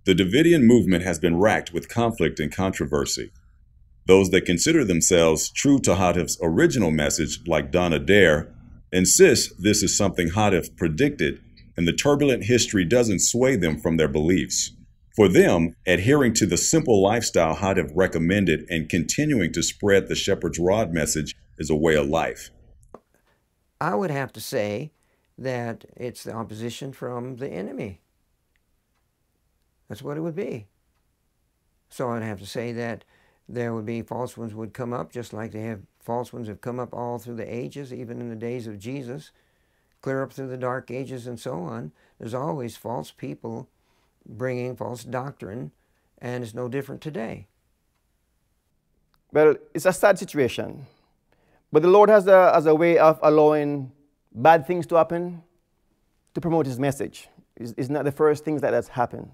The Davidian movement has been racked with conflict and controversy. Those that consider themselves true to Hatif's original message, like Don Adair, insist this is something Hatif predicted, and the turbulent history doesn't sway them from their beliefs. For them, adhering to the simple lifestyle Hatif recommended and continuing to spread the shepherd's rod message is a way of life. I would have to say that it's the opposition from the enemy. That's what it would be. So I'd have to say that there would be false ones would come up, just like they have false ones have come up all through the ages, even in the days of Jesus, clear up through the dark ages and so on. There's always false people bringing false doctrine, and it's no different today. Well, it's a sad situation, but the Lord has a way of allowing bad things to happen to promote His message. It's not the first things that has happened,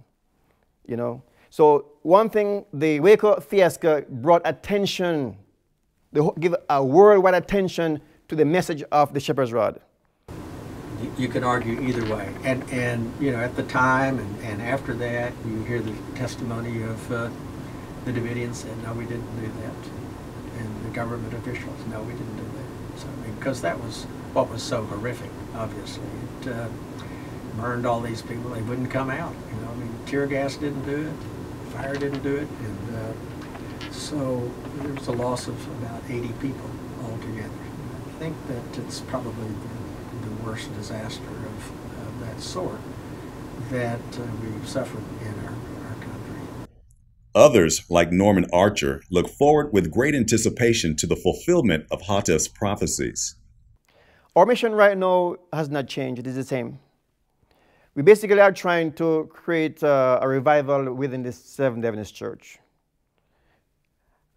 you know. So one thing, the Waco fiasco brought attention, give a worldwide attention to the message of the shepherd's rod. You can argue either way, and you know, at the time and after that, you hear the testimony of the Davidians said, no, we didn't do that, and the government officials, no, we didn't do that. So I mean, because that was what was so horrific. Obviously, it burned all these people; they wouldn't come out. You know, I mean, tear gas didn't do it. Fire didn't do it, and so there was a loss of about 80 people altogether. I think that it's probably the worst disaster of that sort that we've suffered in our country. Others, like Norman Archer, look forward with great anticipation to the fulfillment of Hatif's prophecies. Our mission right now has not changed. It is the same. We basically are trying to create a revival within the Seventh-day Adventist Church.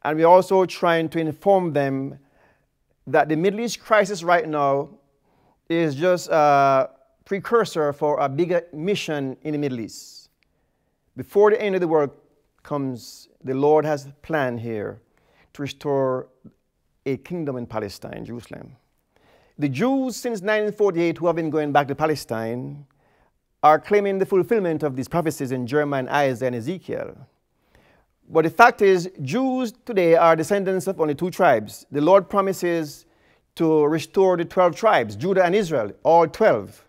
And we're also trying to inform them that the Middle East crisis right now is just a precursor for a bigger mission in the Middle East. Before the end of the world comes, the Lord has planned here to restore a kingdom in Palestine, Jerusalem. The Jews since 1948 who have been going back to Palestine are claiming the fulfillment of these prophecies in Jeremiah, Isaiah, and Ezekiel. But the fact is, Jews today are descendants of only two tribes. The Lord promises to restore the 12 tribes, Judah and Israel, all 12.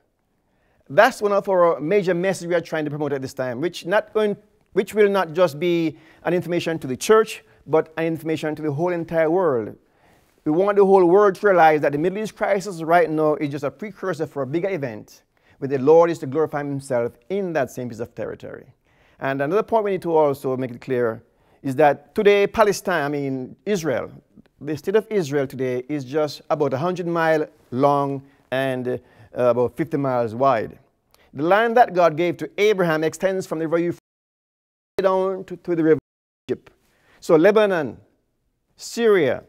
That's one of our major messages we are trying to promote at this time, which will not just be an information to the church, but an information to the whole entire world. We want the whole world to realize that the Middle East crisis right now is just a precursor for a bigger event, where the Lord is to glorify Himself in that same piece of territory. And another point we need to also make it clear is that today Israel, the state of Israel today is just about 100 miles long and about 50 miles wide. The land that God gave to Abraham extends from the river Euphrates down to the river Egypt. So Lebanon, Syria,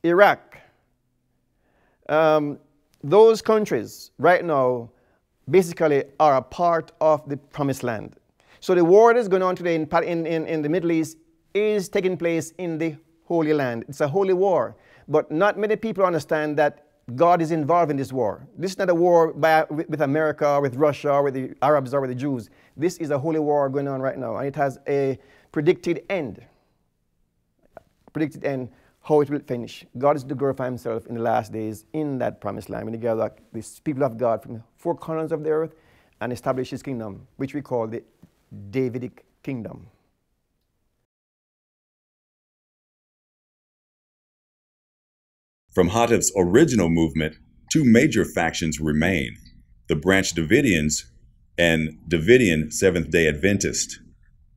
Iraq, those countries right now basically are a part of the Promised Land. So the war that is going on today in the Middle East is taking place in the Holy Land. It's a holy war, but not many people understand that God is involved in this war. This is not a war with America, or with Russia, or with the Arabs, or with the Jews. This is a holy war going on right now, and it has a predicted end. How it will finish. God is to glorify Himself in the last days in that Promised Land, when He gathers the people of God from the four corners of the earth and establish His kingdom, which we call the Davidic kingdom. From Hatif's original movement, two major factions remain: the Branch Davidians and Davidian Seventh-day Adventist.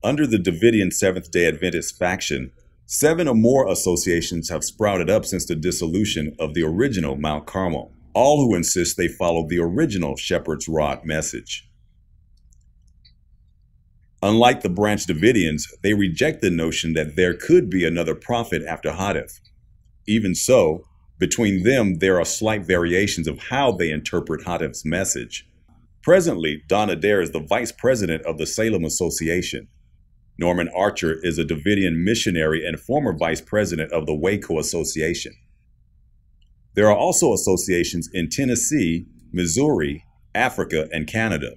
Under the Davidian Seventh-day Adventist faction, 7 or more associations have sprouted up since the dissolution of the original Mount Carmel, all who insist they follow the original shepherd's rod message. Unlike the Branch Davidians, they reject the notion that there could be another prophet after Hatif. Even so, between them there are slight variations of how they interpret Hatif's message. Presently, Don Adair is the vice president of the Salem Association. Norman Archer is a Davidian missionary and former vice president of the Waco Association. There are also associations in Tennessee, Missouri, Africa, and Canada.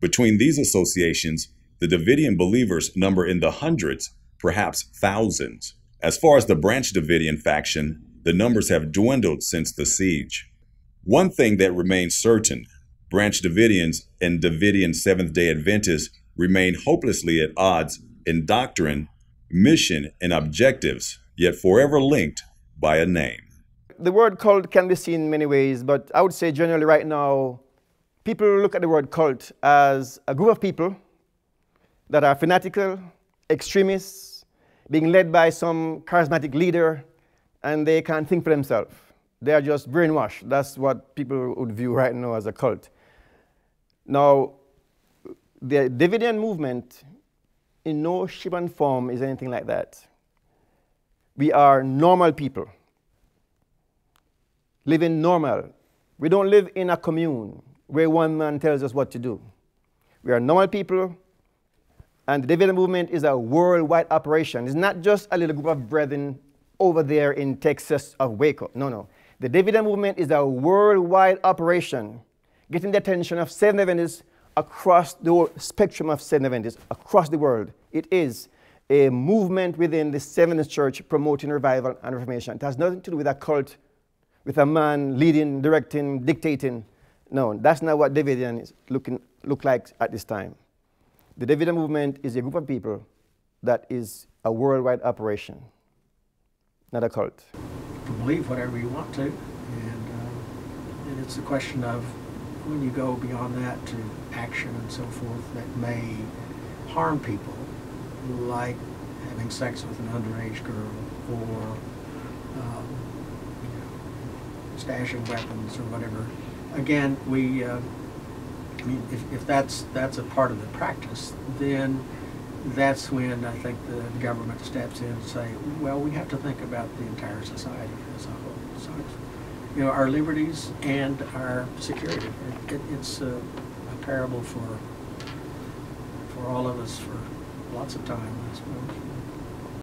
Between these associations, the Davidian believers number in the hundreds, perhaps thousands. As far as the Branch Davidian faction, the numbers have dwindled since the siege. One thing that remains certain, Branch Davidians and Davidian Seventh-day Adventists remain hopelessly at odds in doctrine, mission, and objectives, yet forever linked by a name. The word cult can be seen in many ways, but I would say generally right now, people look at the word cult as a group of people that are fanatical, extremists, being led by some charismatic leader, and they can't think for themselves. They are just brainwashed. That's what people would view right now as a cult. Now, the Davidian movement in no shape and form is anything like that. We are normal people, living normal. We don't live in a commune where one man tells us what to do. We are normal people, and the Davidian movement is a worldwide operation. It's not just a little group of brethren over there in Texas of Waco. No, no. The Davidian movement is a worldwide operation, getting the attention of Seventh-day Adventists across the whole spectrum of Seventh-day Adventists, across the world. It is a movement within the Seventh-day Church promoting revival and reformation. It has nothing to do with a cult, with a man leading, directing, dictating. No, that's not what Davidians look like at this time. The Davidian movement is a group of people that is a worldwide operation, not a cult. You can believe whatever you want to, and it's a question of when you go beyond that to action and so forth that may harm people, like having sex with an underage girl or stashing weapons or whatever. Again, I mean, if that's a part of the practice, then that's when I think the government steps in and say, well, we have to think about the entire society as a whole. So it's, our liberties and our security. It's a parable for all of us for lots of time, I suppose.